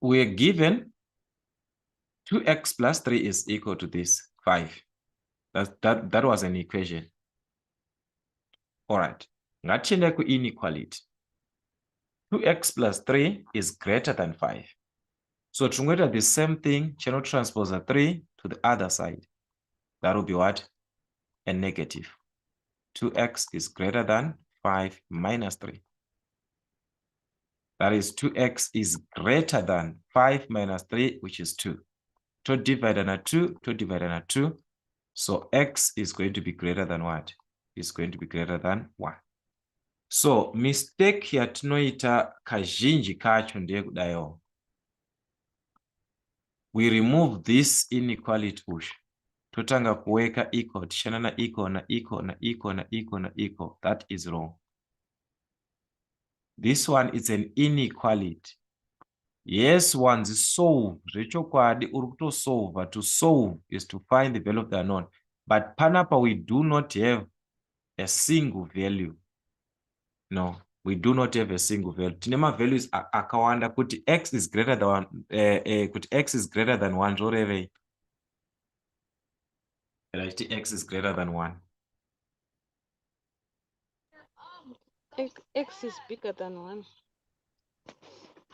we are given 2x plus 3 is equal to this 5. That was an equation. All right. Ngatiende ku inequality. 2x plus 3 is greater than 5. So to the same thing, channel transpose a 3 to the other side. That will be what? A negative. 2x is greater than 5 minus 3. That is 2x is greater than 5 minus 3, which is 2. 2 divided by 2, 2 divided by 2. So x is going to be greater than what? Is going to be greater than 1. So mistake yatinoita kazhinji kacho ndeye kudayo. We remove this inequality push. Totanga kuweka equal, tishana na equal na equal na equal na equal na equal. That is wrong. This one is an inequality. Yes, once solve, rechokwadi urukuto solve. To solve is to find the value of the unknown. But panapa we do not have a single value. No, we do not have a single value. Tinema values akawanda kuti x is greater than 1. Kuti x is greater than 1. Right, x is greater than 1. X is bigger than 1.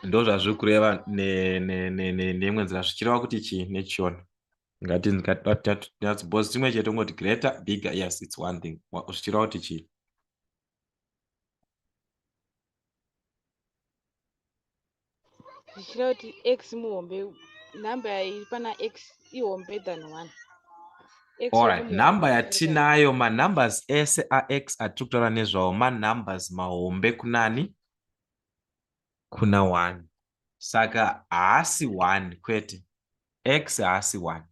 Ndo zvazvikureva neimwe nzira zvichireva kuti chii nechiona. Ngati chimwe chete ngoti greater, bigger, yes, it's one thing. Zvichireva kuti chii. Zvichireva kuti x muhombe, number iri pana x ihombe than 1. Alright, number yatinayo numbers ese ax atikutaura nezvawo numbers mahombe kunani? Kuna 1. Saka haasi 1 kwete. X haasi 1.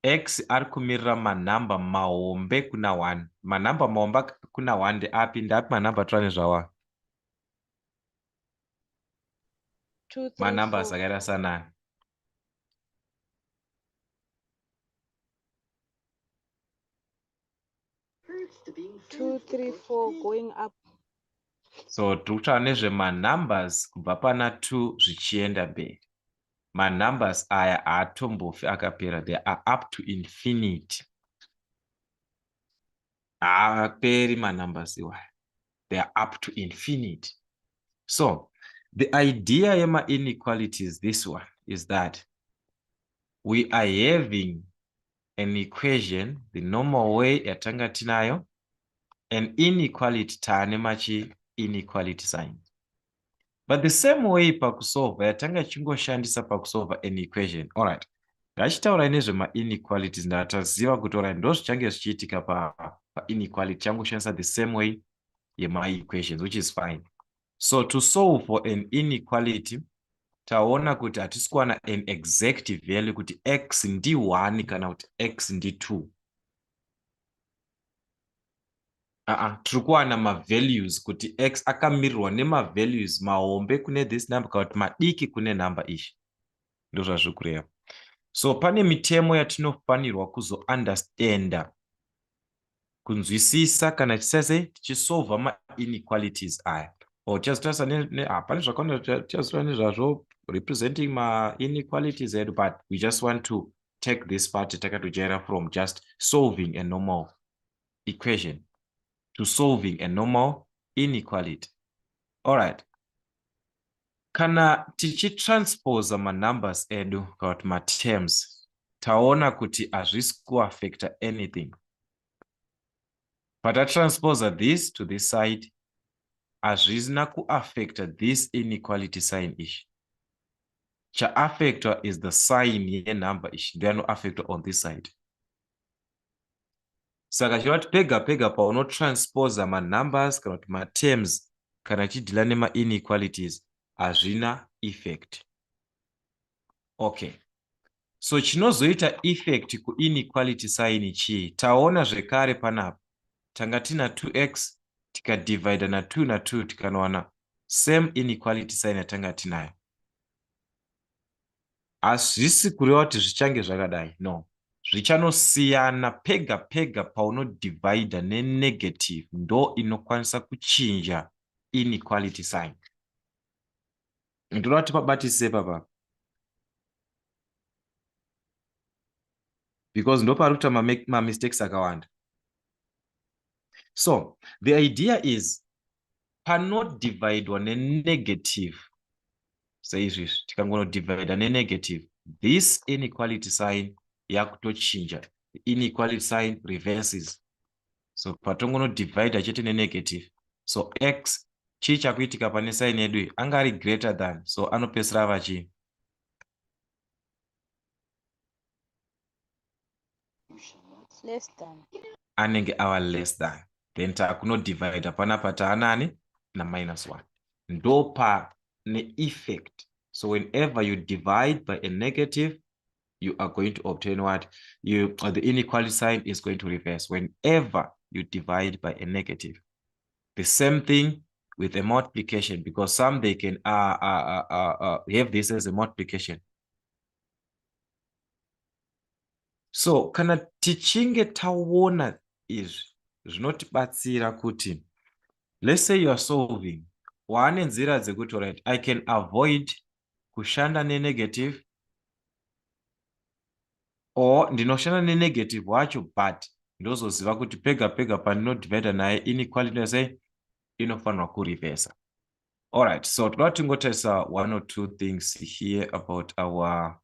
X ari kumirira manamba mahombe kuna 1. Manamba mahombe kuna 1 ndeapi? Ndapi manamba tura nezvawa? Manamba asakaita sanani. Two, 3, 4 going up. So tukutaura nezvemanambers kubva pana 2 zvichienda mberi. Manumbers aya haatombofi akapera. They are up to infinity. Haaperi manumbers iwaya. They are up to infinity. So the idea yema inequalities, this one, is that we are having an equation, the normal way yatanga tinayo, an inequality taane machi inequality sign. But the same way pakusolve yatanga chingoshandisa pakusolve an equation. All right. Ngachitaura nezvema inequalities ndataziva kuti ora ndo zvichange zvichiitika pa inequality changoshandisa the same way yema equations, which is fine. So to solve for an inequality, taona kuti hatisi kuwana an exact value kuti x ndi 1 kana kuti x ndi 2. Tiri kuwana ma-values kuti x akamirirwa nema-values mahombe kune this number kana kuti madiki kune number ishi. Ndo zvazviri kureva. So pane mitemo yatinofanirwa kuzounderstanda, kunzwisisa kana tichisolva ma-inequalities aya. Pane zvakawanda tichazitaura nezvazvo representing ma-inequalities edu, but we just want to take this part takatojaira from just solving a normal equation to solving a normal inequality. All right. Kana tichitranspose manumbers edu kana kuti ma-terms, taona kuti hazvisi kuaffecta anything. But I transpose this to this side, hazvina kuaffecta this inequality sign ishi. Cha-affecta is the sign yenumber ishi, ndo yanoaffecta on this side. Saka chireva kuti pega pega paunotranspose manumbers kana kuti ma-terms kana chidhila nema-inequalities, hazvina effect. Okay. So chinozoita effect ku inequality sign chii? Taona zvekare panapa. Tanga tina 2x tikadivide na 2 na 2 tikanowana same inequality sign yatanga tinayo. Hazvisi kureva kuti zvichange zvakadai. No. Zvichanosiyana pega pega paunodivide nenegative ndo inokwanisa kuchinja inequality sign. Ndoda kuti pabatise papa. Because ndo pari kuita mistakes akawanda. So the idea is cannot divide one negative. Say this, tikangono divide negative. This inequality sign yakutochinja. The inequality sign reverses. So patongono divide achete negative. So x chicha kuitika pane sign yedu angari greater than. So anopesera vachi. Less than. Anenge our less than. Then takuno divide panapa taanani na -1. Ndopa ne effect. So whenever you divide by a negative, you are going to obtain what? The inequality sign is going to reverse whenever you divide by a negative. The same thing with a multiplication, because some they can have this as a multiplication. So kana tichinge taona izvi zvinotibatsira kuti, let's say you are solving one nzira dzekuti, right, I can avoid kushanda negative, or ndinoshanda negative wacho but ndozoziva kuti pega pega pandinodivide naye inequality yose inofanirwa kureversa. All right, so toda tingotarisa one or two things here about our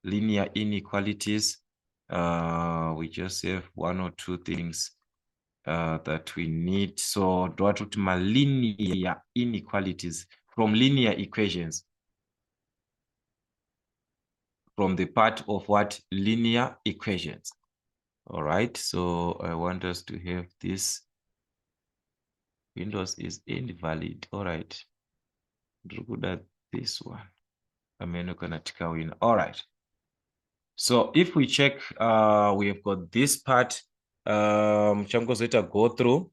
linear inequalities. We just have one or two things that we need. So toda kuti linear inequalities from linear equations, from the part of what? Linear equations. All right, so I want us to have this. Windows is invalid. All right, look at this one. All right, so if we check, we have got this part. Changozoita go through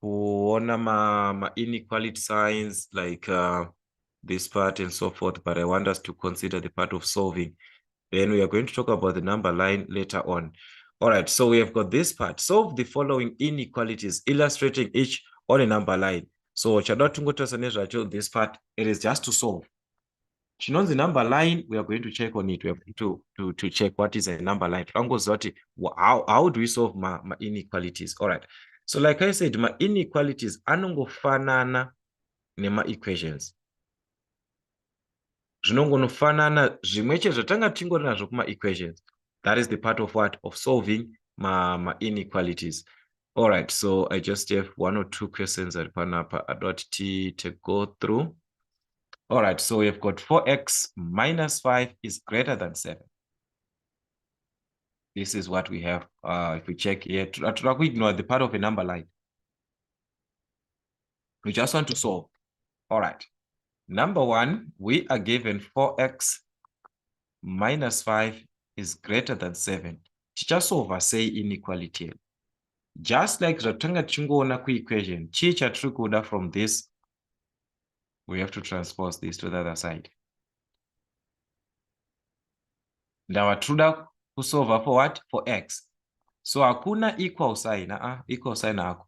kuona ma inequality signs like this part and so forth, but I want us to consider the part of solving. Then we are going to talk about the number line later on. All right, so we have got this part. Solve the following inequalities, illustrating each on a number line. So this part, it is just to solve. The number line, we are going to check on it. We have to check what is a number line. How do we solve my inequalities? All right. So like I said, my inequalities anongofanana nema equations. Zvinongofanana zvimwe chete zvatanga tingori nazvo kuma equations. That is the part of what? Of solving my inequalities. All right, so I just have one or two questions that to go through. All right, so we've got 4x minus 5 is greater than 7. This is what we have. If we check here, we ignore the part of a number line. We just want to solve. All right. Number one, we are given 4x minus 5 is greater than 7. Just over say inequality. Just like zvatanga tingoona kuequation, chicha trikuda from this, we have to transpose this to the other side. Now truda kusolve for what? For x. So hakuna equal sign, equal sign ako.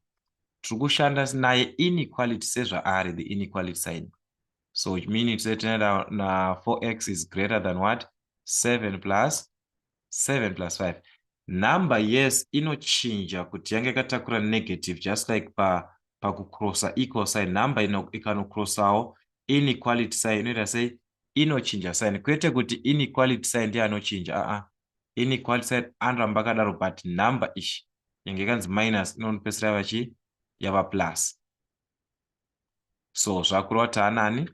Trukushanda naye inequality sezvaari the inequality sign. So which means that now 4x is greater than what? 7 plus 5. Number, yes, inochinja kuti yange katakura negative, just like pakucrossa equal sign. Number ikanocrossawo inequality sign inoita sei inochinja sign. Kwete kuti inequality sign ndiye anochinja. Inequality sign anoramba akadaro, but number ishi yange kanzi minus inonopesera vachi yava plus. So zvakureva taanani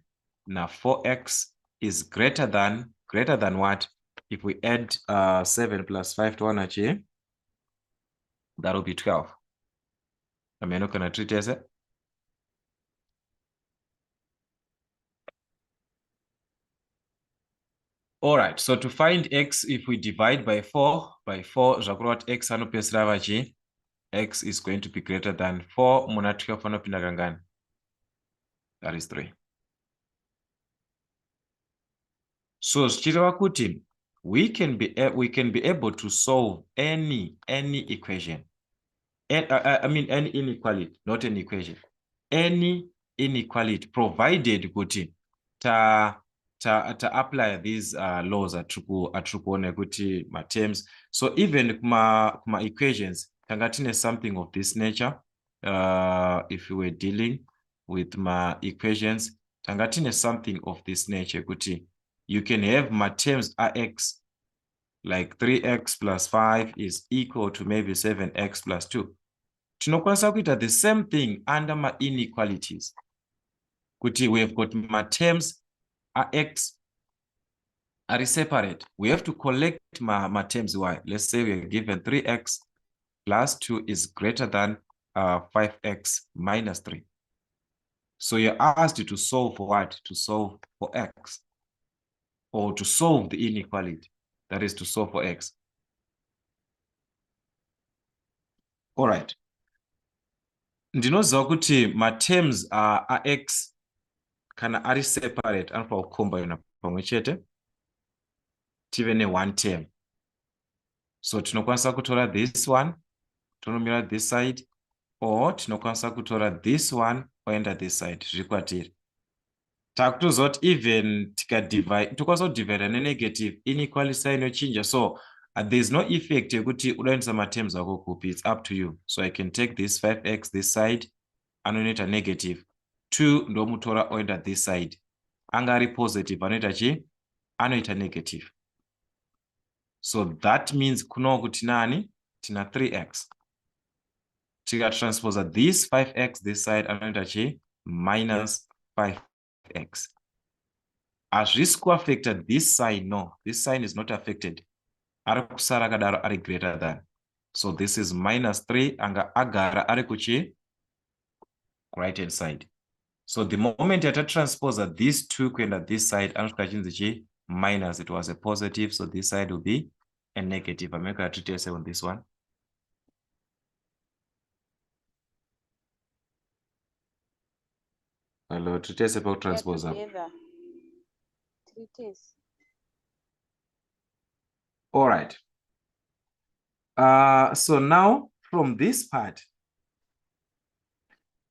na 4x is greater than what? If we add 7 plus 5 to 1, that will be 12. I mean, can I treat as it? All right, so to find x, if we divide by 4, x x is going to be greater than 4. That is 3. So we can be able to solve any equation. I mean any inequality, not an equation. Any inequality, provided kuti apply these laws atrikuone kuti terms. So even kuma equations tanga something of this nature. If we were dealing with my equations tanga something of this nature kuti you can have my terms are x, like 3x plus 5 is equal to maybe 7x plus 2. Tinokwanisa kuita the same thing under my inequalities. Kuti we have got my terms are x are separate. We have to collect my terms y. Let's say we are given 3x plus 2 is greater than 5x minus 3. So you're asked to solve for what? To solve for x, or to solve the inequality. That is to solve for x. All right. Ndinoziva kuti my terms are x kana ari separate anofanira kucombine pamwe chete tive ne1 term. So tinokwanisa kutora this one tonomira this side, or tinokwanisa kutora this one oenda this side. Zviri kwatiri. Takutoziva kuti even tikadivide tokwanisa kudivide nenegative inequality sign yochinja. So there's no effect yekuti udaendesa materms ako kupi. It's up to you. So I can take this 5x this side anoita negative 2 ndomutora oenda this side. Anga ari positive anoita chi? Anoita negative. So that means kuno kuti nani? Tina 3x. Tika transpose this 5x this side anoita chi? Minus 5x. As risk affected this side? No, this sign is not affected. Ari kusara kadaro ari greater than. So this is minus 3 anga agara ari kuchi? Right hand side. So the moment you transpose these two kuenda this side, minus, it was a positive, so this side will be a negative. I make a treat on this one. Hello, treat about transpose. All right. So now from this part,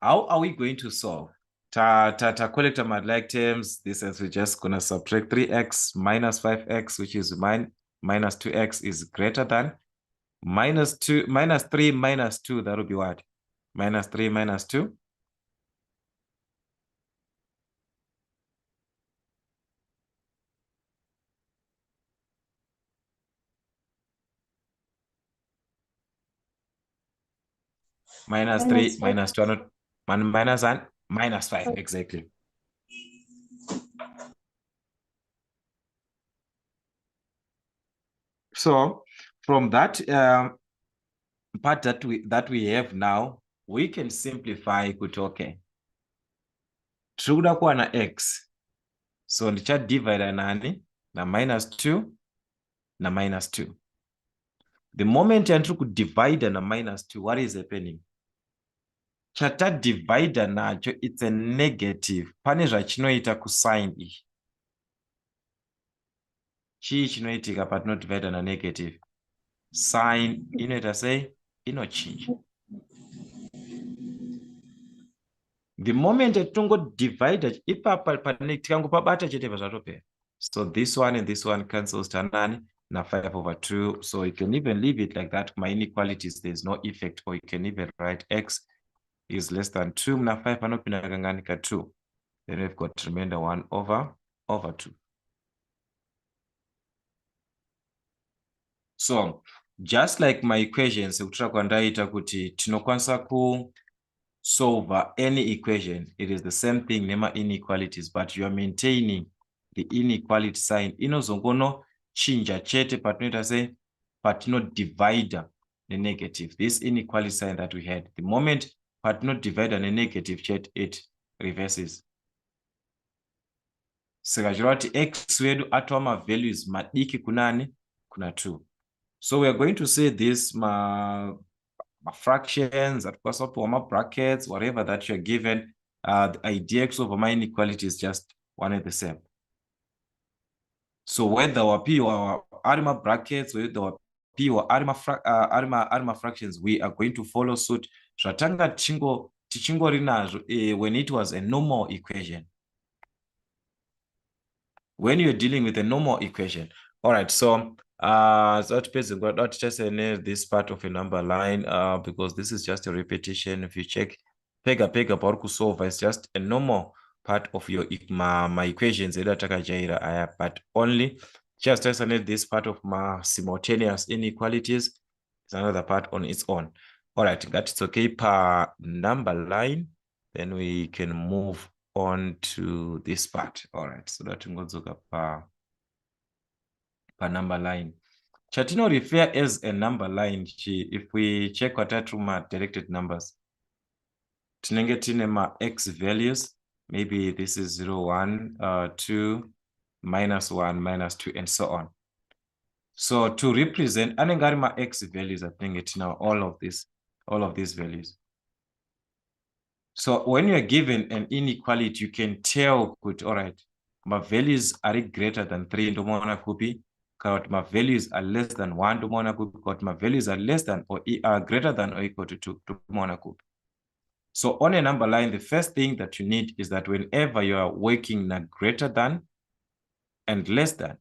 how are we going to solve? Collect my like terms. This is we're just gonna subtract 3x minus 5x, which is minus 2x is greater than minus 3 minus 2. That will be what? Minus 3 minus 2. Minus 3 minus 2. Minus 1 minus 5. Exactly. So from that part that we have now, we can simplify okay. Truda kuwa x. So ndicha divide nani na minus 2 na minus 2. The moment you could divide na minus 2, what is happening? Chata divide nacho, it's a negative. Pane zvachinoita kusign i. Chi chinoitika patino divide na negative. Sign inoita say inochinja. The moment tungo divide ipapa pane tikango pabata chete zvatope. So this one and this one cancels tanani na 5/2. So you can even leave it like that. My inequalities, there's no effect, or you can even write x is less than 2 na 5 anopinda kanganika 2. Then we've got remainder 1/2. So just like my equations, kuti tinokwanisa ku solve any equation. It is the same thing, nema inequalities, but you are maintaining the inequality sign. Inozongono chinja chete patinoita say patino divide the negative. This inequality sign that we had, the moment patino divide the negative chet, it reverses. Sekajirati x wedu atoma values madiki kunani kuna 2. So we are going to say this my fractions, of course, my brackets, whatever that you're given. The idx over my inequality is just one and the same. So whether our p or arima brackets, whether our p or arima fractions, we are going to follow suit. Shatanga tichingo rinazo when it was a normal equation. when you're dealing with a normal equation. All right, so that basically got not just this part of a number line because this is just a repetition. If you check pega paru solve, it's just a normal part of your my equations but only just as this part of my simultaneous inequalities is another part on its own. All right, that's okay per number line. Then we can move on to this part. All right, so that ngozoka per number line. Chatino refer as a number line. If we check what are directed numbers, tinenge tine ma x values. Maybe this is 0, 1, 2, minus 1, minus 2, and so on. So to represent anengari ma x values, I think it's now all of these values. So when you're given an inequality, you can tell, all right, my values are greater than 3 ndomona kupi, my values are less than 1 ndomona kupi, my values are less than or are greater than or equal to 2 ndomona kupi. So on a number line, the first thing that you need is that whenever you are working greater than and less than,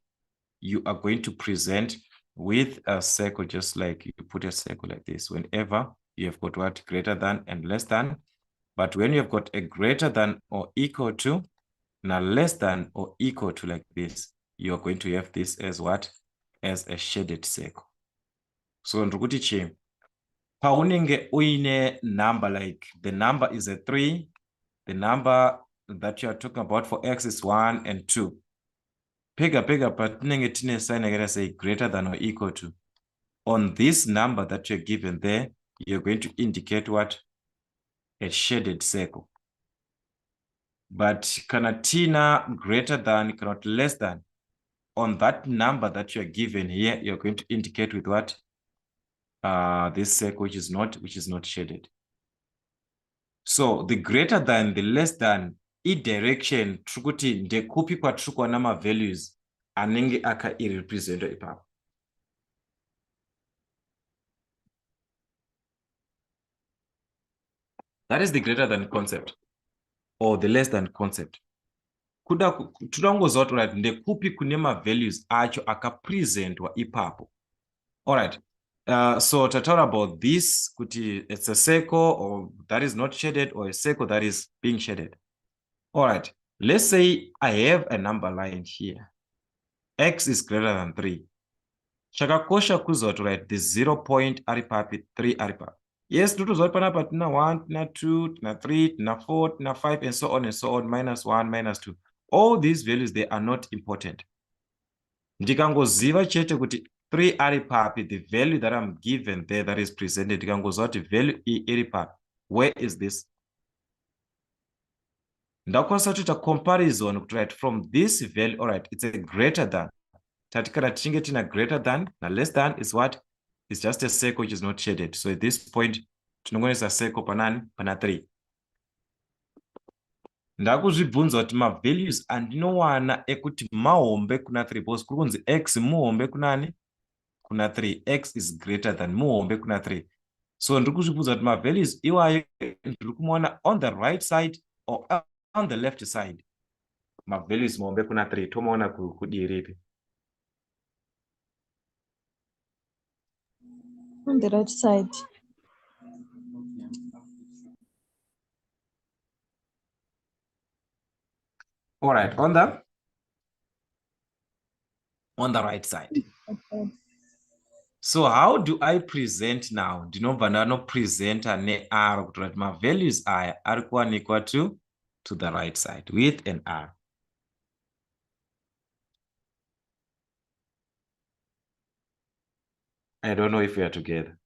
you are going to present with a circle, just like you put a circle like this. Whenever you have got what greater than and less than, but when you've got a greater than or equal to, now less than or equal to like this, you're going to have this as what? As a shaded circle. So ndukuti chi, paunenge uine number, like the number is a 3, the number that you are talking about for x is 1 and 2. Pega but nenge tine sign again say greater than or equal to. On this number that you're given there, you're going to indicate what? A shaded circle. But canatina greater than, cannot less than. On that number that you're given here, you're going to indicate with what? This circle which is not shaded. So the greater than, the less than, direction trukuti ndekupi kwa trukwa nama values anenge aka represent ipapo. That is the greater than concept or the less than concept. Kuda tunangozoti right ndekupi kune ma values acho akapresentwa ipapo. All right. So to talk about this, it's a circle or that is not shaded or a circle that is being shaded. All right. Let's say I have a number line here. X is greater than 3. Chakakosha kuzoti right the 0 point aripapi 3 aripapi. Yes, tutuzoti panapa tina 1, tina 2, tina 3, tina 4, tina 5, and so on, minus 1, minus 2. All these values, they are not important. Ndikangoziva chete kuti 3 ari papi, the value that I'm given there that is presented, ndikangozoti value iri papi. Where is this? Ndakwanisa kuita comparison right from this value. All right, it's a greater than. Tatikana tichinge tina greater than na less than is what? It's just a circle which is not shaded. So at this point, tinongoisa circle panani pana 3. Ndakuzvibvunza kuti ma values andinowana ekuti mahombe kuna 3 because kurunzi x muhombe kunani kuna 3, x is greater than muhombe kuna 3. So ndikuzvibvunza kuti ma values iwayo ndirikumona on the right side or on the left side. Ma values muhombe kuna 3 tomaona kudii ripi? On the right side. All right, on the right side. Okay. So how do I present now? Ndinobva ndanopresenta ne-r kuti right my values aya ari kuwanikwa to the right side with an r. I don't know if we are together.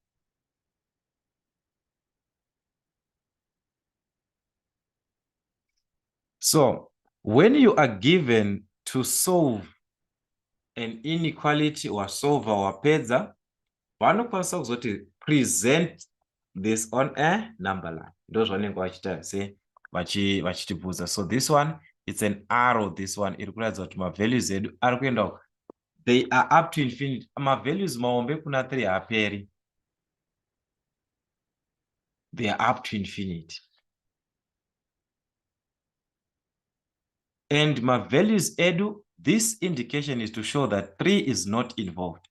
So when you are given to solve an inequality or solve our pedza, vanokwanisa kuzoti present this on a number line. Ndozvanenge vachita se vachitibvunza. So this one, it's an arrow. This one iri kuratidza kuti ma values edu ari kuenda, they are up to infinity. Ma values mahombe kuna 3 haaperi. They are up to infinity. And my values edu, this indication is to show that 3 is not involved.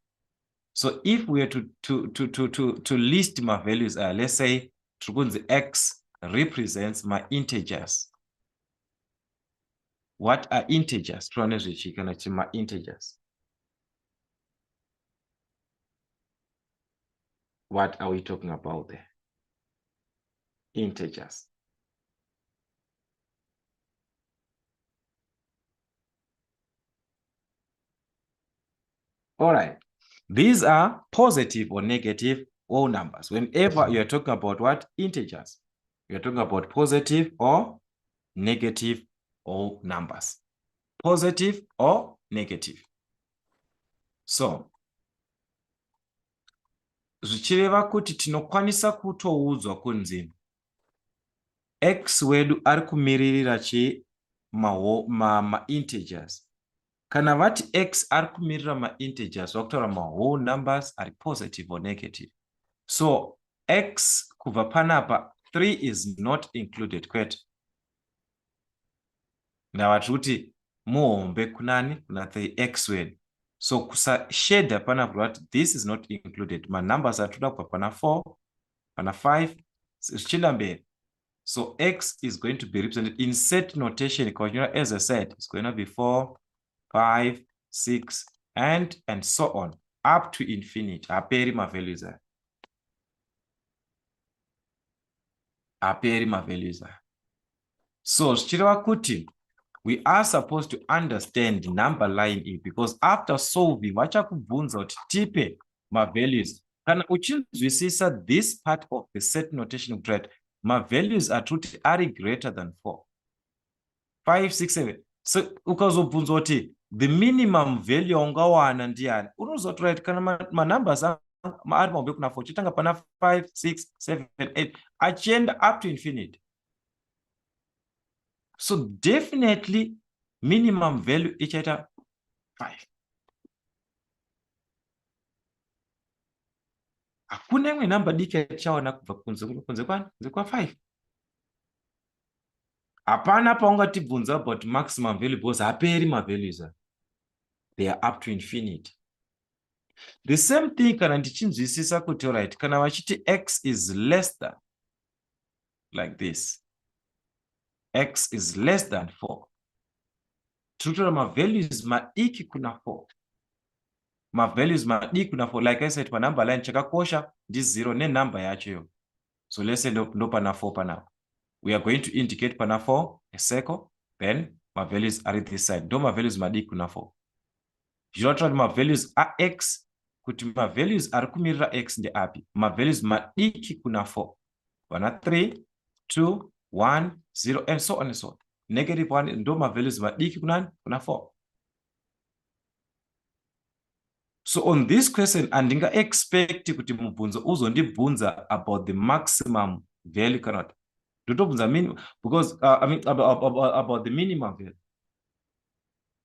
So if we are to list my values, let's say the x represents my integers. What are integers? My integers. What are we talking about there? Integers. All right. These are positive or negative whole numbers. Whenever you are talking about what? Integers. You're talking about positive or negative whole numbers. Positive or negative. So, zvichireva kuti tinokwanisa kutoudzwa kunzi x wedu ari kumiririra chi ma-integers. Kana vati x ari kumirira ma-integers, vakutaura ma-whole numbers are positive or negative. So x kubva panapa 3 is not included kwete. Ndavati kuti muhombe kunani kuna 3x wedu. So kusashedha panapa kuti this is not included. Ma numbers atoda kubva pana 4, pana 5, zvichienda mberi. So x is going to be represented in set notation, as I said, it's going to be 4, 5, 6, and so on, up to infinity. Aperi ma values are. Aperi ma values are. So zvichireva kuti we are supposed to understand number line E, because after solving, vachakubvunza kuti tipe ma values. Kana uchinzwisisa this part of the set notation, my values are truly are greater than 4, 5, 6, 7. So ukazobvunza kuti the minimum value ungawana ndiani, unozotora kuti kana ma numbers ari mahombe kuna 4 chitanga pana 5, 6, 7, 8 achienda up to infinity. So definitely minimum value ichaita 5. Hakuna imwe number diki yachaona kubva kunze kwa 5. Hapana paungatibvunza about maximum value because haperi ma values. They are up to infinity. The same thing kana ndichinzwisisa kuti alright, kana vachiti x is less than like this. X is less than 4. Tutora ma values madiki kuna 4. Ma values madiki kuna 4. Like I said, pa number line chakakosha this 0 ne number yacho. So let's say no pana 4 pana. We are going to indicate pana 4 a circle, then my values are at this side. Do my values madiki kuna 4. You don't try my values are x, kuti my values are kumirira x ndi api. My values madiki kuna 4. Pana 3, 2, 1, 0, and so on and so on. Negative 1, ndo my values madiki kuna 4. So on this question, andinga expect kuti mubvunzo uzondibvunza about the maximum value cannot. Because I mean about the minimum value.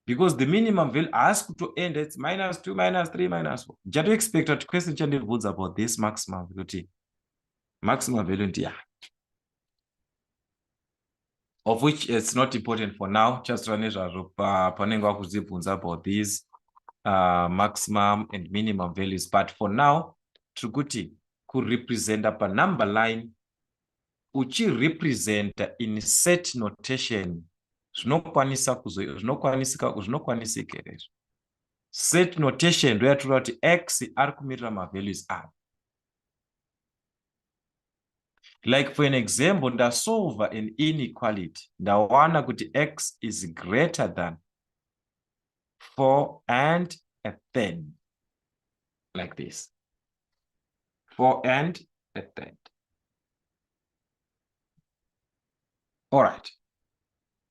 Because the minimum value asked to end it's -2, -3, -4. Just expect that question chandibvunza about this maximum value. Maximum value, of which it's not important for now. Just run it panenga kuzibvunza about these maximum and minimum values. But for now, Trukuti could represent up a number line uchi represent in set notation. Set notation where to write x arkumirira ma values are. Like for an example, the solve an inequality. The one kuti x is greater than 4 1/3. Like this. 4 1/3. All right.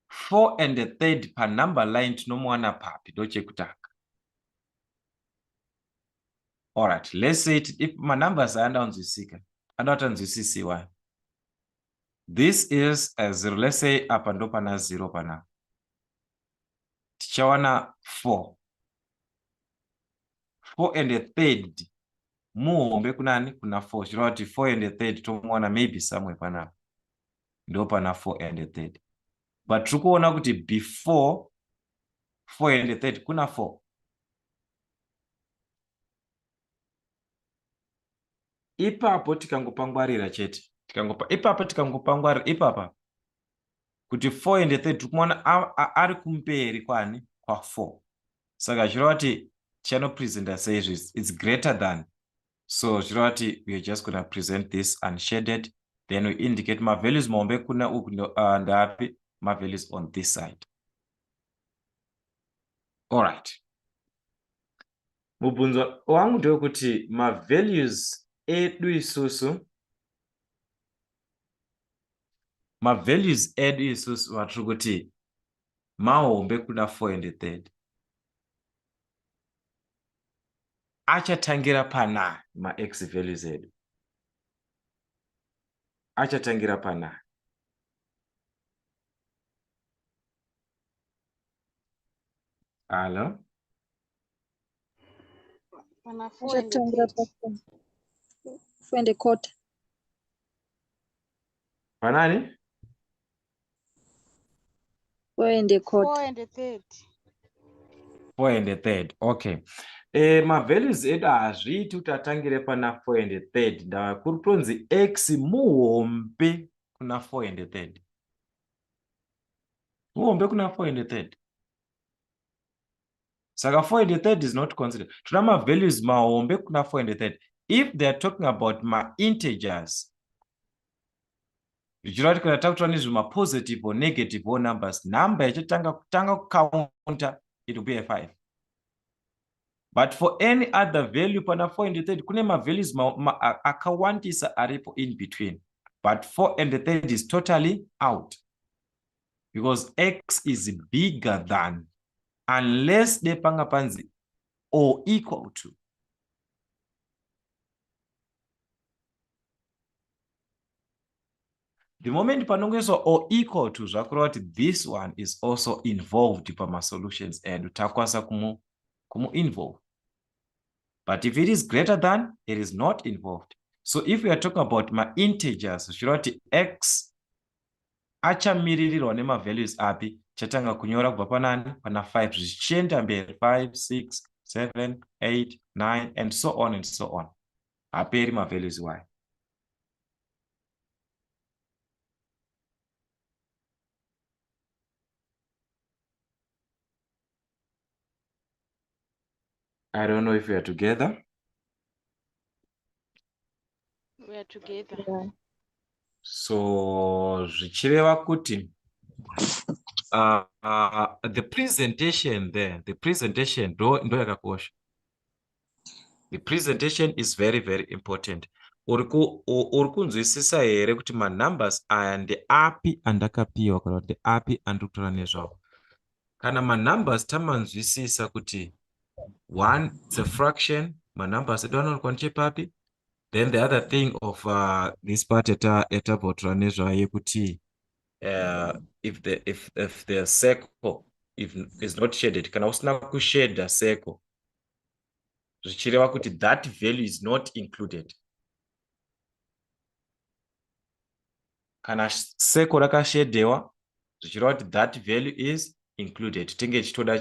4 1/3 per number line tinomwana papi dochekutaka. All right, let's say if my numbers are andanzwisika, andatanzwisisiwa. This is a 0. Let's say apa ndo pana 0 pana. Tichawana 4. 4 1/3 muhombe kunani kuna 4. Chirova kuti 4 1/3 tomwana maybe somewhere pana. Ndo pana 4 1/3. But tikuona kuti before 430 kuna 4. Ipapo tikangopangwarira chete. Ipapo tikangopangwarira ipapa kuti 430 kumona ari kumberi kwani kwa 4. Saka zvirova kuti chanopresenta saizvizvi it's greater than. So zvirova kuti we are just going to present this unshaded, then we indicate my values maombe kuna uku ndapi my values on this side. All right. Mubvunzo wangu ndewekuti ma values edu isusu vatiri kuti mahombe kuna 430 achatangira pana ma-x values edu. Achatangira pana. Hello? Pana 430. 4.25. Panani? 4.25. 430. Okay. Ma values edu hazviiti kuti atangire pana 430. Ndakuri kutonzi x muhombe kuna 430. Muhombe kuna 430. Saka 430 is not considered. Tuna ma values mahombe kuna 430. If they are talking about ma integers, zvichireva kuti kana takutora nezvema positive or negative or numbers, number yachitanga kucounta it will be a 5. But for any other value pana 430 kune ma values akawandisa aripo in between. But 430 is totally out because x is bigger than, unless de panga panzi or equal to. The moment panongoiswa or equal to, zvakureva kuti this one is also involved pama solutions and utakwanisa kumu involve. But if it is greater than, it is not involved. So if we are talking about my integers, zvichireva kuti x achamiririrwa nema values api, chatanga kunyora kubva panani pana 5 zvichienda mberi 5, 6, 7, 8, 9 and so on and so on. Haperi ma values y. I don't know if we are together. We are together. Yeah. So zvichireva kuti the presentation there, the presentation ndo yakakosha. The presentation is very, very important. Uri kunzwisisa here kuti ma numbers aya ndeapi andakapiwa kana kuti ndeapi andiri kutora nezvawo. Kana ma numbers tamanzwisisa kuti 1 it's a fraction, ma numbers edu anowanikwa nechepapi. Then the other thing of this part etabhotora nezvayo yekuti if the circle is not shaded, kana usina kusheda circle, zvichireva kuti that value is not included. Kana circle rakashedewa, zvichireva kuti that value is included. Tinge chitoda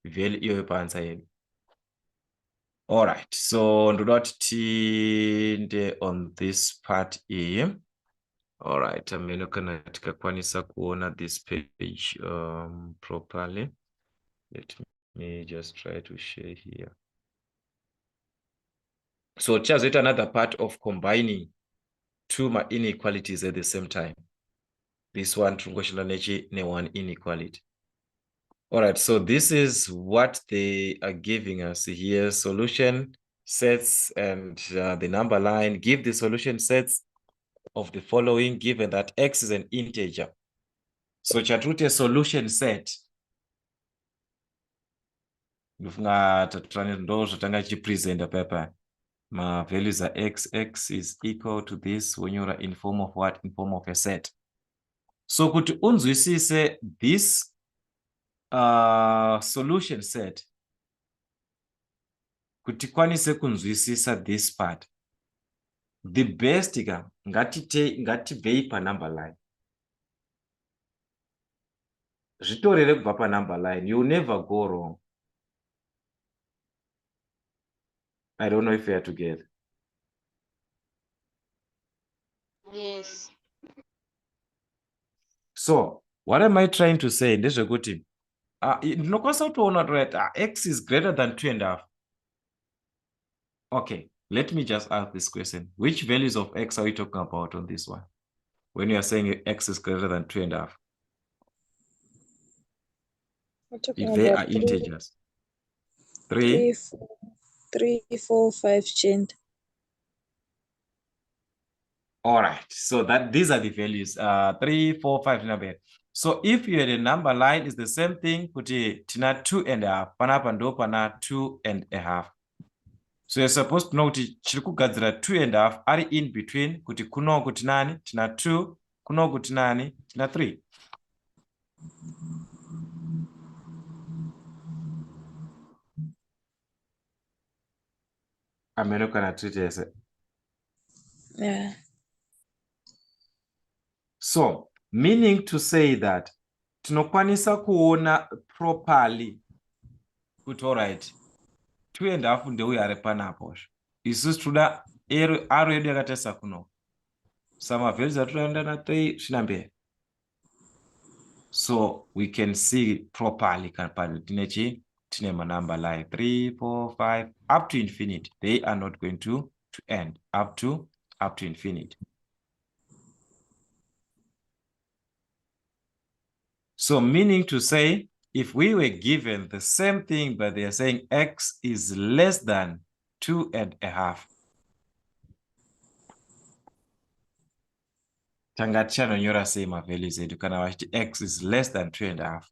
value iyoyo paansa yedu. All right, so ndoda kuti tinde on this part here. All right, ameno kana tikakwanisa kuona this page properly. Let me just try to share here. So just another part of combining two inequalities at the same time. This one trungoshila nechi ne one inequality. All right, so this is what they are giving us here. Solution sets and the number line. Give the solution sets of the following given that x is an integer. So chatute solution set. Present paper. My values are x is equal to this when you're in form of what? In form of a set. So kuti unzwisise this solution set, kuti kwanise kunzwisisa this part, the best ngatibvei pa number line. zvitorere kubva panumber line. You never go wrong. I don't know if we are together. Yes. So what am I trying to say? Ndezvekuti ndinokwanisa kutoona kuti x is greater than 2.5. Okay, let me just ask this question. Which values of x are we talking about on this one? When you are saying x is greater than 2.5? If they are integers. 3, 3, 4, 5 change. all right, so these are the values 3, 4, 5 number. So if you had a number line, is the same thing kuti tina 2.5 panapa ndo pana 2.5. So you're supposed to know kuti chiri kugadzira 2.5 ari in between kuti kunoku tinani tina 2, kunoku tinani tina 3. Ameno kana tutese. Yeah. So, meaning to say that tinokwanisa kuona properly kuti all right 2.5 ndeuyo ari panapo. Isusu toda aro yedu yakatarisa kuno. Some values atinoenda na 3 zvina mberi. So we can see properly kana tine manumber line 3, 4, 5 up to infinity. They are not going to end up to infinity. So meaning to say, if we were given the same thing, but they are saying x is less than 2.5. Tanga tichanonyora sei mavalues edu kana vachiti x is less than 2.5.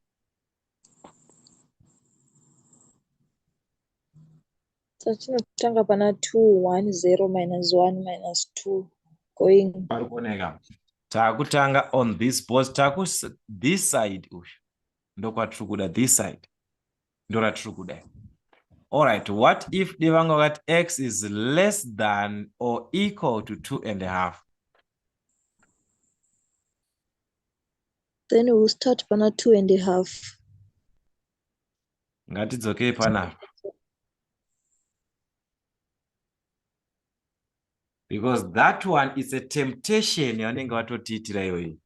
So tinotanga pana 2, 1, 0, -1, -2 going. Parikuoneka. Takutanga on this board, this side uyu. Ndokwatiri kuda this side. Ndoratiri kuda. All right, what if divanga that x is less than or equal to 2.5? Then we'll start pana 2.5. Ngatidzokei panapa. Because that one is a temptation yavanenge vatotiitira iyoyi.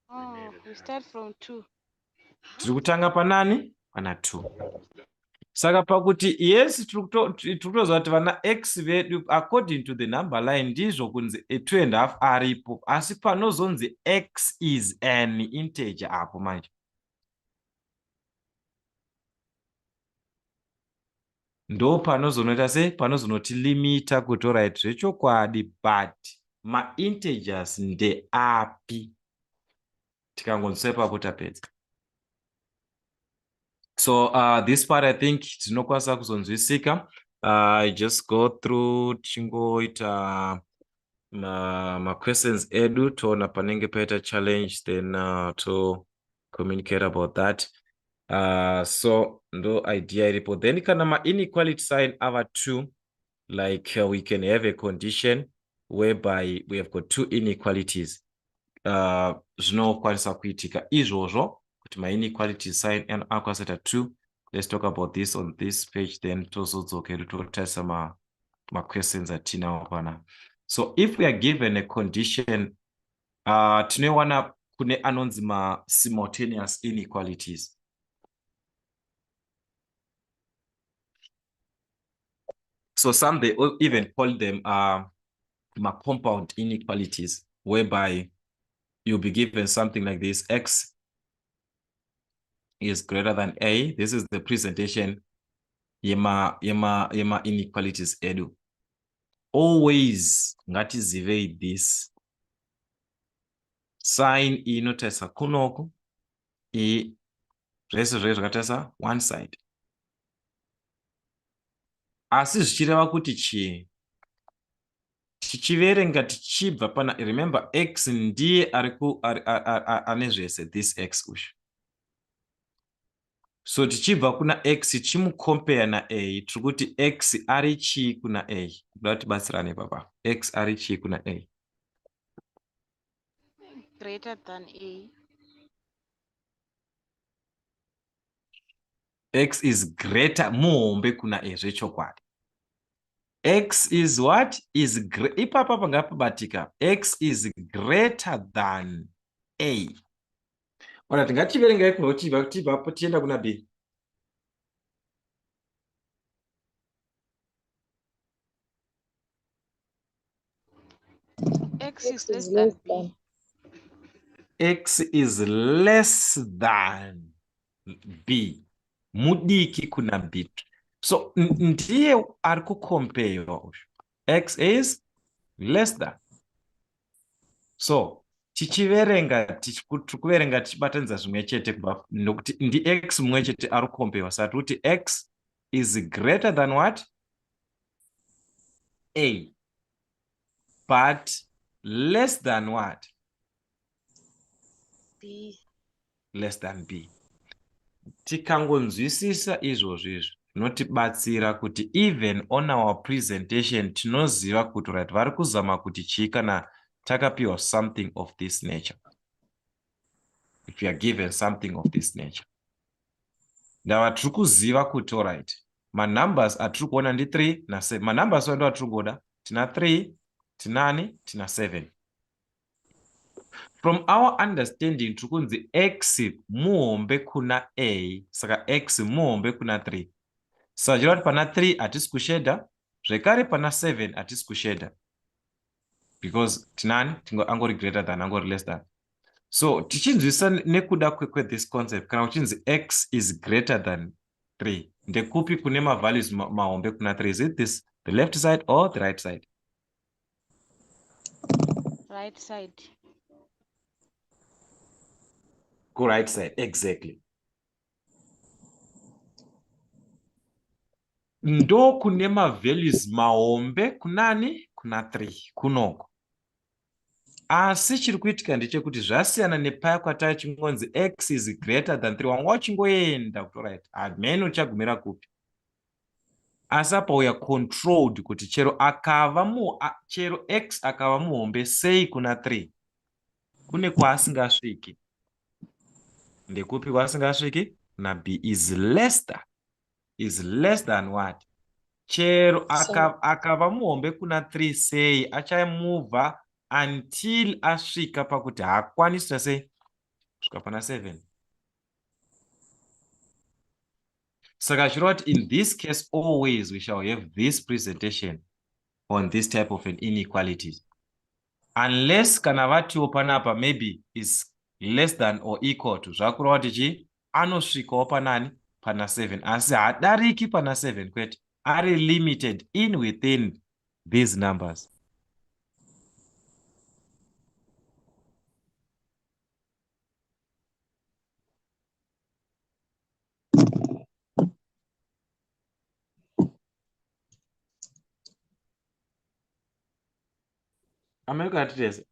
Oh, we start from 2. Tiri kutanga panani? Pana 2. Saka pakuti yes tiri kutozwa kuti vana x vedu according to the number line ndizvo kunzi 2.5 aripo, asi panozonzi x is an integer apo manje. Ndo panozonoita sei? Panozonotilimita kuti right zvechokwadi but ma-integers ndeapi? Tikangonzwepa kuti tapedza. So this part I think tinokwanisa kuzonzwisika. I just go through tichingoita ma-questions edu toona panenge paita challenge then to communicate about that. So ndo idea iripo. Then kana ma-inequality sign ava 2, like we can have a condition whereby we have got 2 inequalities. Zvinokwanisa kuitika izvozvo kuti ma-inequality sign akwanisa 2. Let's talk about this on this page, then tozodzokeru totarisa ma-questions atinawo pana. So if we are given a condition, tinowana kune anonzi ma-simultaneous inequalities. So some they even call them compound inequalities, whereby you'll be given something like this: x is greater than a. This is the presentation yema inequalities edu. Always ngatizive this sign inotarisa kunoku, zvese zvakatarisa one side. Asi zvichireva kuti chii? Tichiverenga tichibva pana, remember x ndiye ane zvese this x uyu. So tichibva kuna x tichimucompare na a, tiri kuti x ari chii kuna a. Kuda tibatsirane papa. X ari chii kuna a. Greater than A. X is greater muhombe kuna A zvechokwadi. X is what? Is ipapa pangapabatika. X is greater than A. Ona tingachiverengai kunotibva kutibvapo tienda kuna B. X is less than B. X is less than B. Mudiki kuna B. So ndiye ari kucompare. X is less than. So tichiverenga tikuverenga tichibatanidza zvimwe chete kubva nokuti ndi-x mumwe chete ari kukompewa saka kuti x is greater than what? A. But less than what? B. Less than B. Tikangonzwisisa izvozvo zvinotibatsira kuti even on our presentation tinoziva kuti right vari kuzama kuti chii kana takapiwa something of this nature. If you are given something of this nature. Ndava tiri kuziva kuti alright. Manumbers atiri kuona ndi 3 na 7. Manumbers ndo atiri kuona tina 3, tina 7. From our understanding tiri kunzi x muhombe kuna A, saka x muhombe kuna 3. Saka chirati pana 3 hatisi kushedha, zvekare pana 7 hatisi kushedha. Because tinani angori greater than angori less than. So tichinzwisa nekuda this concept kana uchinzi x is greater than 3 ndekupi kune values mahombe kuna 3. Is it this the left side or the right side? Right side. Go right side, exactly. Ndo kune values mahombe kunani kuna 3 kunoko. Asi chiri kuitika ndechekuti zvasiyana nepaya kwatava chingonzi x is greater than 3. Wanga uchingoenda kuti right hamene uchagumira kupi. Asi apa we are controlled kuti chero x akava muhombe sei kuna 3 kune kwaasingasviki. Ndekupi kwaasingasviki? Na B is less than what? Chero akava muhombe kuna 3 sei achamuvha until asvika pakuti haakwanisa sei kusvika pana 7. Saka zviroti in this case always we shall have this presentation on this type of an inequality. Unless kana vatiwo panapa maybe is less than or equal to zvakureva kuti chii anosvikawo panani pana 7 asi hadariki pana 7 kwete ari limited in within these numbers. America today's.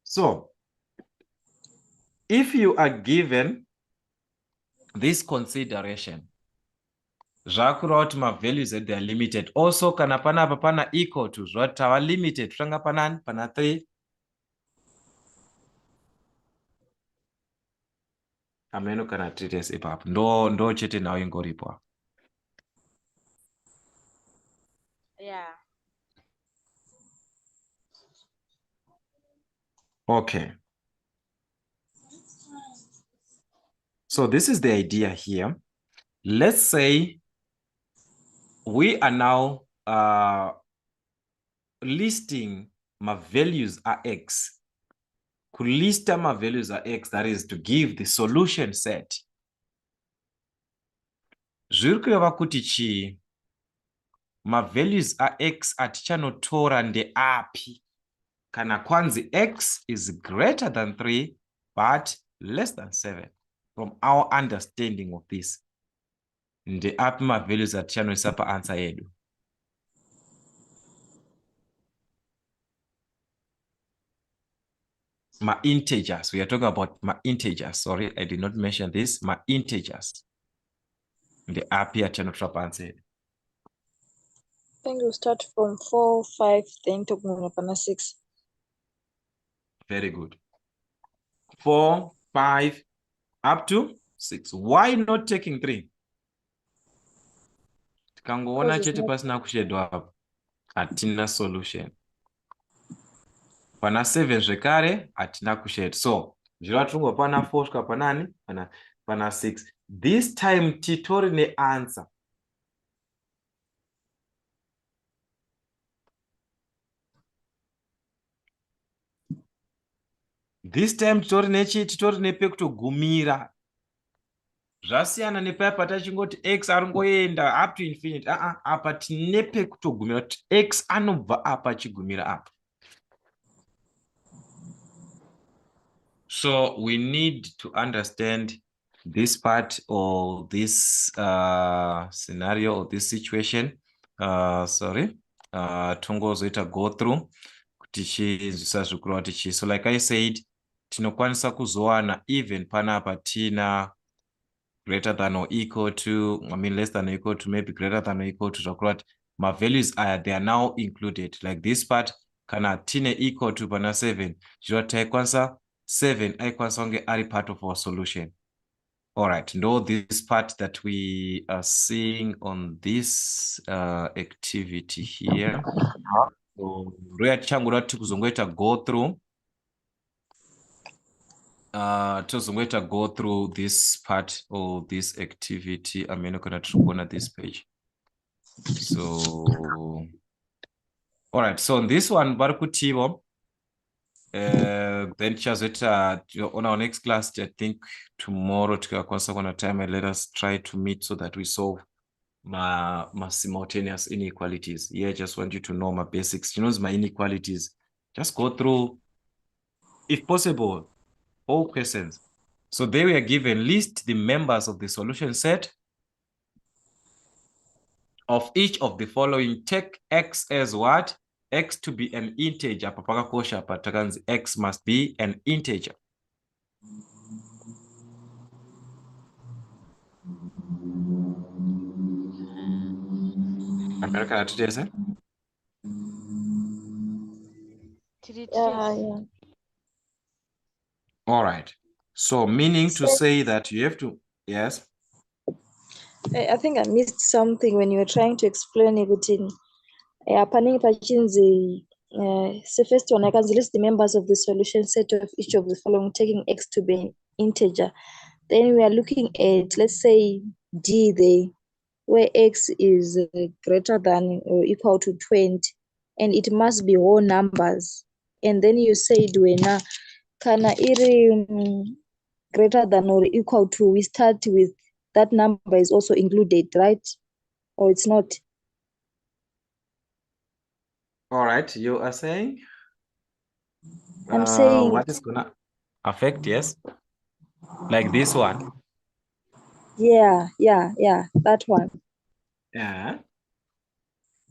So, if you are given this consideration, zvakureva kuti values that they are limited. Also, kana panapa pana equal to zvatawa limited zvanga panani pana 3. Ameno kana treatise ipapo ndo chete nawo ingoripo. Yeah. Okay. So this is the idea here. Let's say we are now listing my values are x. Kulista my values are x, that is to give the solution set. Zviri kureva kuti chii? My values are x atichanotora ndeapi kana kwanzi x is greater than 3 but less than 7. From our understanding of this, ndeapi my values atichanoisa paanswer yedu? My integers. We are talking about my integers. Sorry, I did not mention this. My integers. The api atichanotora paanswer yedu. think we'll start from 4, 5, then togumira pana 6. Very good. 4, 5, up to 6. Why not taking 3? Tikangoona Because it's chete not pasina kushedwa apa. Hatina solution. Pana 7 zvekare hatina kushedwa. So, zviratungwa pana 4 kusvika panani? Pana 6. This time titori neanswer. This time titori nepekutogumira. Zvasiyana nepaya patachingoti x aringoenda up to infinity. Apa tine pekutogumira kuti x anobva apa achigumira apa. So we need to understand this part or this scenario or this situation. Tongozoita go through. So like I said, tinokwanisa kuzowana even panapa tina greater than or equal to, less than or equal to, maybe greater than or equal to, my values they are now included. Like this part, kana tine equal to pana 7. Kwanza 7 aikwanisa kunge ari part of our solution. All right, know this part that we are seeing on this activity here. So, go through. Tozongoita go through this part of this activity. I'm not going to go on this page. So, all right. So on this one, barukutivo. Then chazeta on our next class. I think tomorrow to time and let us try to meet so that we solve my simultaneous inequalities. Yeah, just want you to know my basics. You know my inequalities. Just go through, if possible, all questions. So they were given list the members of the solution set of each of the following. Take x as what? X to be an integer. X must be an integer. America today, sir? Yeah. All right. So meaning to say that you have to, yes. I think I missed something when you were trying to explain everything. Panning pachinzi. So first one, I can list the members of the solution set of each of the following, taking x to be an integer. Then we are looking at, let's say, D there, where x is greater than or equal to 20, and it must be whole numbers. And then you said when kana iri greater than or equal to, we start with that number is also included, right? Or it's not? All right, you are saying? I'm saying what is gonna affect, yes? Like this one? Yeah, that one. Yeah.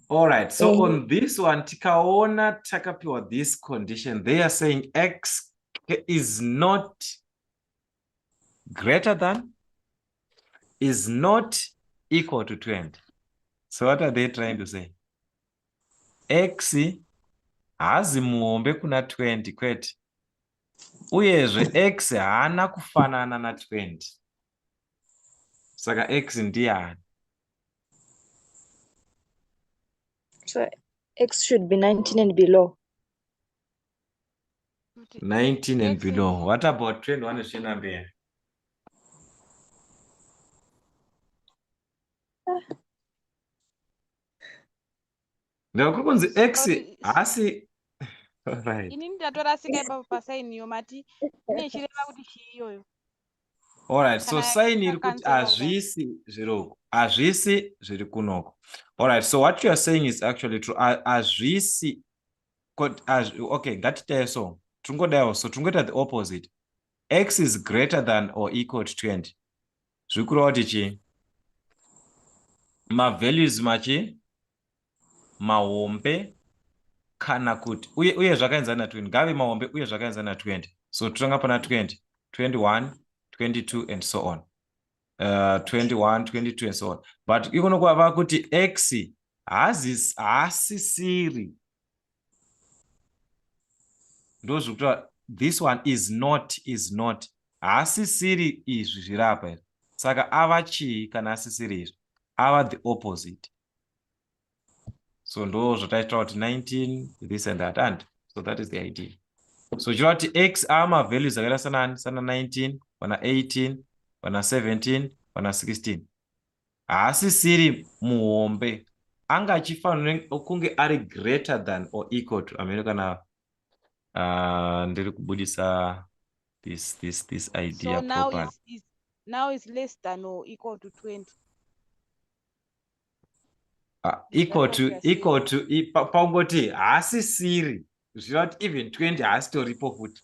All right, so on this one, tikaona takapiwa this condition, they are saying x is not greater than, is not equal to 20. So what are they trying to say? X hazi muombe kuna 20 kwete. Uyezve x haana kufanana na 20. Saka x ndiani? So x should be 19 and below. 19 and below. What about 21 is mbele? Ndio kukunzi x asi. Right. Ini ndatorasika ipapo pasaini yomati nechireva kuti chiyoyo. All right, so sign iri kuti azvisi zviroko. Azvisi zviri kunoko. All right, so what you are saying is actually true. Azvisi okay, ngatitaye so. Tungodayo so tungoita the opposite. X is greater than or equal to 20. Zvikureva kuti chi? Ma values machi mahombe kana kuti uye zvakaenzana na 20. Ngave mahombe uye zvakaenzana na 20. So tutanga pana 20, 21, 22 and so on. 21, 22 and so on. But ikono kwava kuti x haasisiri. Ndozvikuti this one is not. Haasisiri izvi zviri apa izvi. Saka ava chii kana asisiri izvi? Ava the opposite. So ndo zvotaita kuti 19 this and that, and so that is the idea. So chirova kuti x ama values akaita sana 19 pana 18 pana 17 pana 16. Haasisiri muhombe. Anga achifanira kunge ari greater than or equal to amene kana ndiri kubudisa this idea So now properly. is less than or equal to 20. Equal That's what you are to paungoti haasisiri zvireva kuti even 20 haasitoripo futi.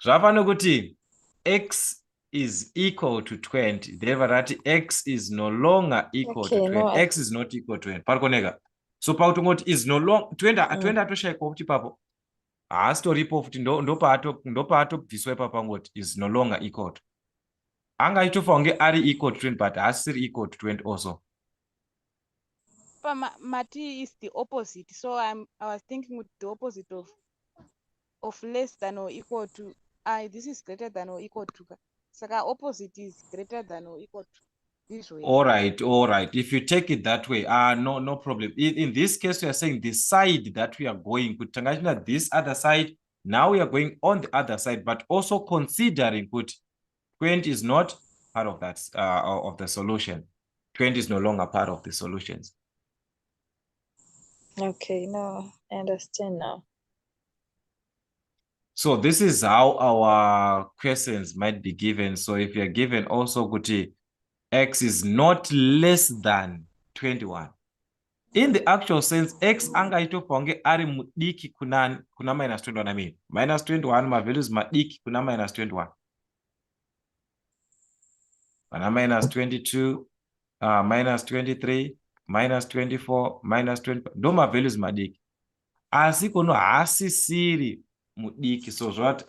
Zvafanira kuti x is equal to 20, therefore that x is no longer equal to 20. X is not equal to 20. Parikoneka. So pautongoti is no longer 20 atoshayikwa kuti papo haasitoripo futi, ndopaatobviswa ipapo pangoti is no longer equal to. Anga aitofa kunge ari equal to 20 but haasiri equal to 20 also. Mati is the opposite, so I was thinking with the opposite of less than or equal to this is greater than or equal to. Saka opposite is greater than or equal to this way. All right. If you take it that way, no problem. In this case, we are saying the side that we are going with this other side. Now we are going on the other side, but also considering put 20 is not part of that of the solution. 20 is no longer part of the solutions. Okay, no, I understand now. So this is how our questions might be given. So if you are given also kuti x is not less than 21. In the actual sense, x anga itopange ari mudiki kuna minus 21. I mean, minus 21 ma values madiki kuna minus 21. Pana minus 22, minus 23, minus 24, minus 20. Ndo ma values madiki. Asi kono haasisiri mudiki. So zvati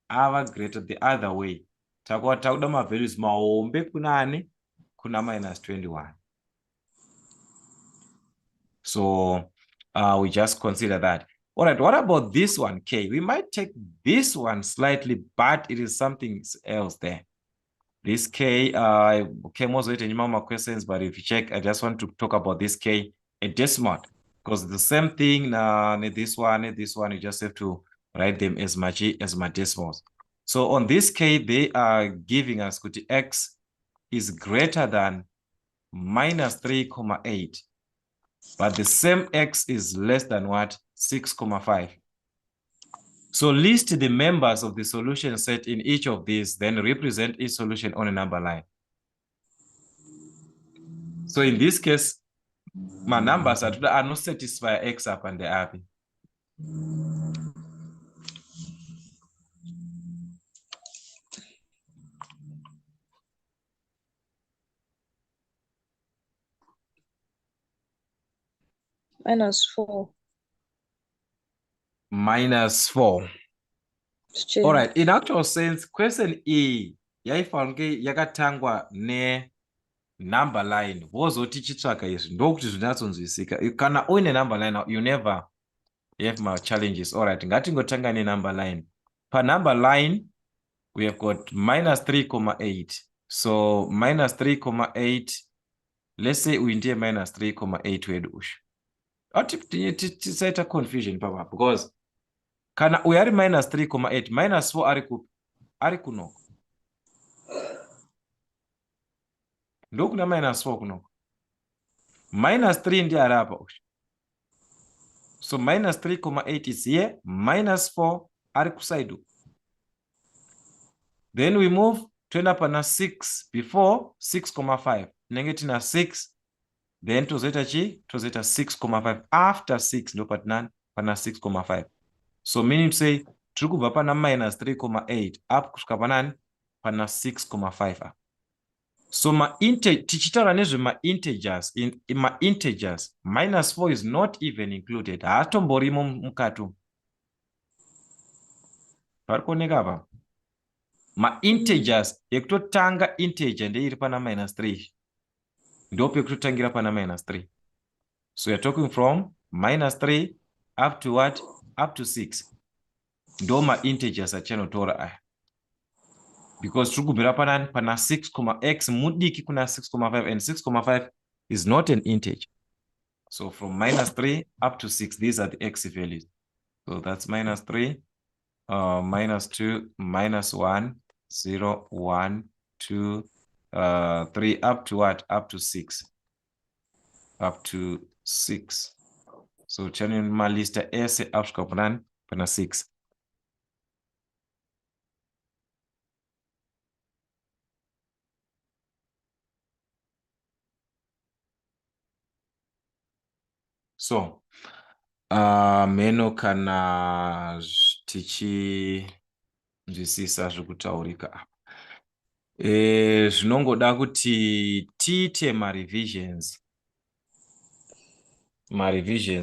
ava greater the other way. Takuda ma values mahombe kuna minus 21. So we just consider that. All right, what about this one, K? We might take this one slightly, but it is something else there. This K, came also in my questions, but if you check, I just want to talk about this K, a decimal, because the same thing, this one, you just have to write them as my decimals. So on this K, they are giving us that x is greater than minus 3,8. But the same x is less than what? 6,5. So list the members of the solution set in each of these, then represent each solution on a number line. So in this case, my numbers are not satisfy x up and the up. -4. -4. All right. In actual sense, question E, yaifange yakatangwa ne number line. Vozoti chitsvaka izvi ndokuti zvinyatsonzwisika. Kana uine number line, you never have my challenges. All right. Ngatingotanga ne number line. Per number line, we have got minus 3,8. So minus 3,8. Let's say we need minus 3,8 wedu. Tisaita confusion papa because kana we are minus 3,8 minus 4 ari kunoko. Ndokuna minus 4 kunoko. Minus 3 ndi arapa. So minus 3,8 is here, minus 4 ari kuside. Then we move to end up on a 6 before 6,5. Negative 6. Then to zeta 6,5. After 6, no but none, pana 6,5. So meaning to say, trukubva pana minus 3,8 up kusvika panani pana 6,5. So tichitaura nezve integers, in integers, minus 4 is not even included. Haatomborimo mukati. Parikuoneka apa. Integers, yekutotanga integer ndeiri pana minus 3. Ndope kutangira pana -3. So you're talking from -3 up to what? Up to 6. Ndoma integers achenotora aya. Because trugubira pana 6, x mudiki kuna 6,5 and 6,5 is not an integer. So from -3 up to 6, these are the x values. So that's -3, -2, -1, 0, 1, 2, 3, up to what? Up to 6. Up to 6. So channel my list S up to pana 6. So meno kana tichizwisisa zvekutaurika apa. Zvinongoda kuti tiite ma-revisions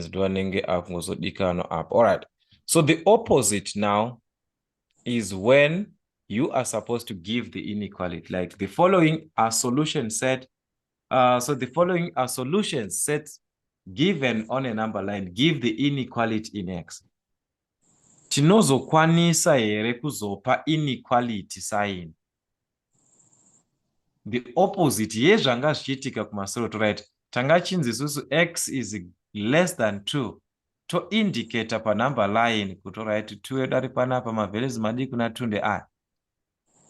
ndo anenge akungozodikanwa apa. All right. So the opposite now is when you are supposed to give the inequality. Like the following are solution set. So the following are solution sets given on a number line. Give the inequality in X. Tinozokwanisa here kuzopa inequality sign. The opposite yezvanga zvichiitika kumasoro, right? Tanga chinzi isusu x is less than 2 to indicate pa number line kuti right 2 yedu ari panapa mavalues madiki kuna 2 ndeaya.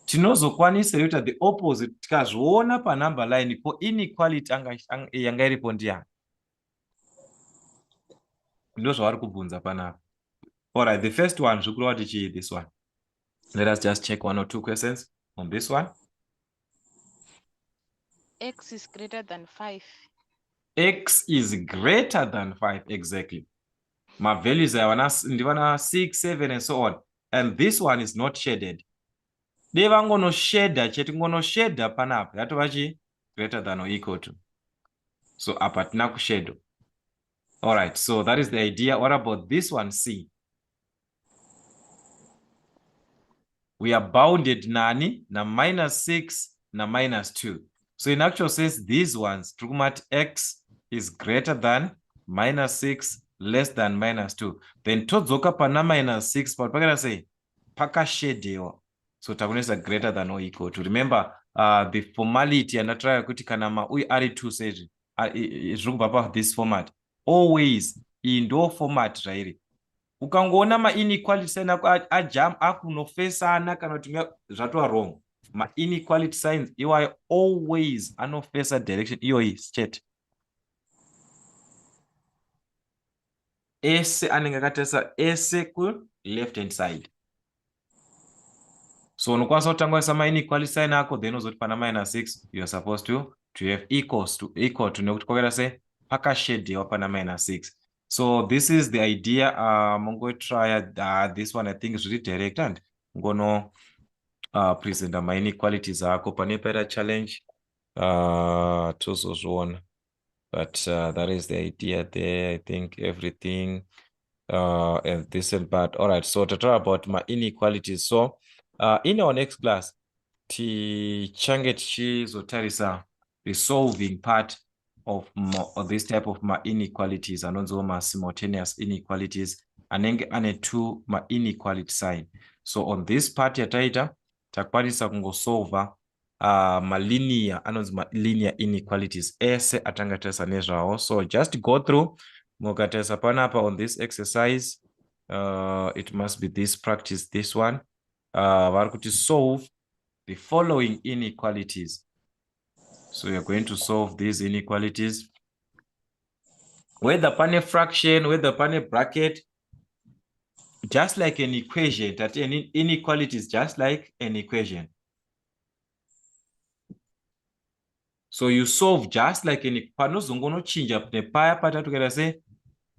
Tinozokwanisa kuita the opposite tikazviona pa number line po inequality yanga iripo ndiyani. Ndo zvavari kubvunza panapa. All right, the first one zvikureva kuti chii this one. Let us just check 1 or 2 questions on this one. X is greater than 5. X is greater than 5, exactly. My values are 6, 7, and so on. And this one is not shaded. They are going to shade panapa. Yatovachi greater than or equal to. So apatina kushedo. All right, so that is the idea. What about this one, C? We are bounded nani na -6 na -2. So in actual sense, these ones, trukumat x is greater than -6, less than -2. Then todzoka pana -6, but pakana say pakashedewa. So takunesa greater than or equal to. Remember the formality and try kuti kana maui ari 2 seji. This format. Always in do format zvairi. Ukangoona ma-inequality sign ajam akunofesana kana kuti zvatova wrong. Ma-inequality signs iwayo always anofesa direction iyoyi straight. Ese anenge akatarisa ese ku left hand side. So unokwanisa kutangwisa ma-inequality sign ako, then uzoti pana -6 you are supposed to have equal to nekuti kwakaita se pakashedewa pana -6. So this is the idea. I'm going to try this one. I think is really direct and I'm going to present my inequalities. Pane challenge one, but that is the idea there. I think everything and this and that. All right. So to talk about my inequalities. So in our next class, zotarisa the solving part of this type of inequalities and also simultaneous inequalities anenge ane 2 inequality sign. So on this part yataita takwanisa kungosolva linear inequalities ese atangatarisa nezvawo. So just go through mukatarisa panapa on this exercise. It must be this practice, this one. Vari kuti solve the following inequalities. So you're going to solve these inequalities. Whether pane fraction, whether pane bracket, just like an equation, that an inequality is just like an equation. So you solve just like an panozongono change up the paya patatu kera se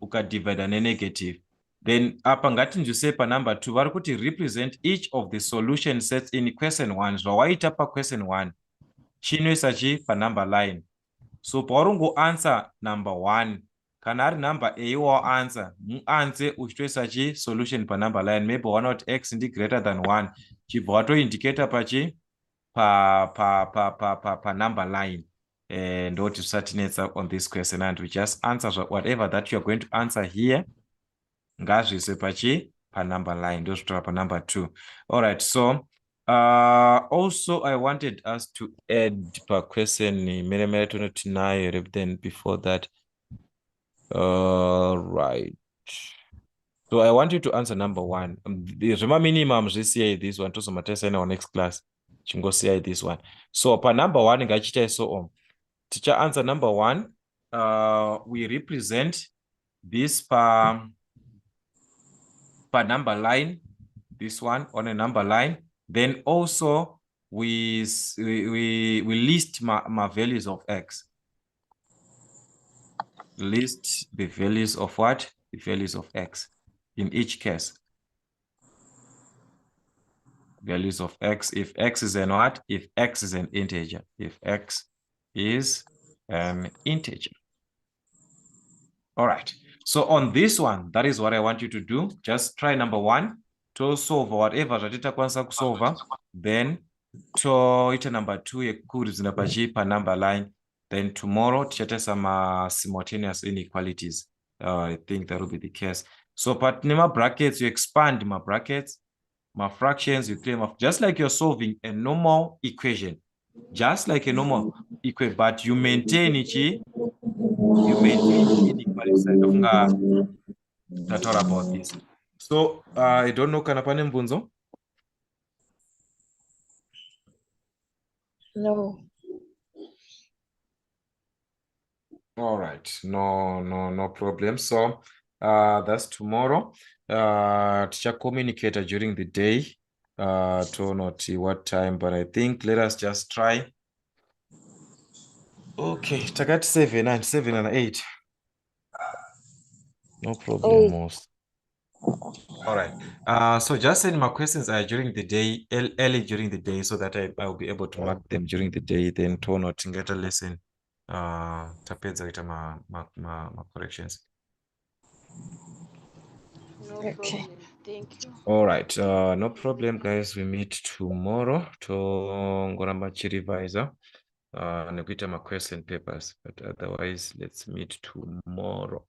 ukadivide a negative. Then apa ngati njuse pa number 2 vari kuti represent each of the solution sets in question 1. Zvawaita pa question 1 chinoisa chi pa number line. So paurungo answer number 1 kana ari number a wa answer muanse uchitoisa chi solution pa number line. Maybe one not x ndi greater than 1 chibva wato indicator pa chi pa number line. and what you start on this question, and we just answer whatever that you're going to answer here. Ngazvise pa number line, pa number 2. All right, so also I wanted us to add per question then before that. Right. So I want you to answer number 1. The minimum this one to matesa in our next class. Chingo CI this one. So per number 1 ngachita so on. Teacher answer number 1. We represent this per number line, this one on a number line. Then also we list my values of x. List the values of what? The values of x in each case. Values of x, if x is an what? If x is an integer. If x is an integer. All right. So on this one, that is what I want you to do. Just try number 1 to solve whatever zvatita kwanisa kusolva, then to ita number 2 yekukurudzira pa number line. Then tomorrow tichaita some simultaneous inequalities. I think that will be the case. So but nema brackets, you expand my brackets, my fractions, you claim just like you're solving a normal equation, just like a normal equation, but you maintain inequality side. Talk about this. So I don't know, kana pane mbunzo? No. All right, no problem. So that's tomorrow. Teacher communicator during the day to not what time, but I think let us just try. Okay, takat 7 and 8. No problem, most. All right. So just send my questions during the day, early during the day, so that I will be able to mark them during the day. Then to not get a lesson. Tapedza ita ma corrections. No Okay. problem. Thank you. All right. No problem, guys. We meet tomorrow to ngoramba chirevisa nekuita ma question papers. But otherwise, let's meet tomorrow.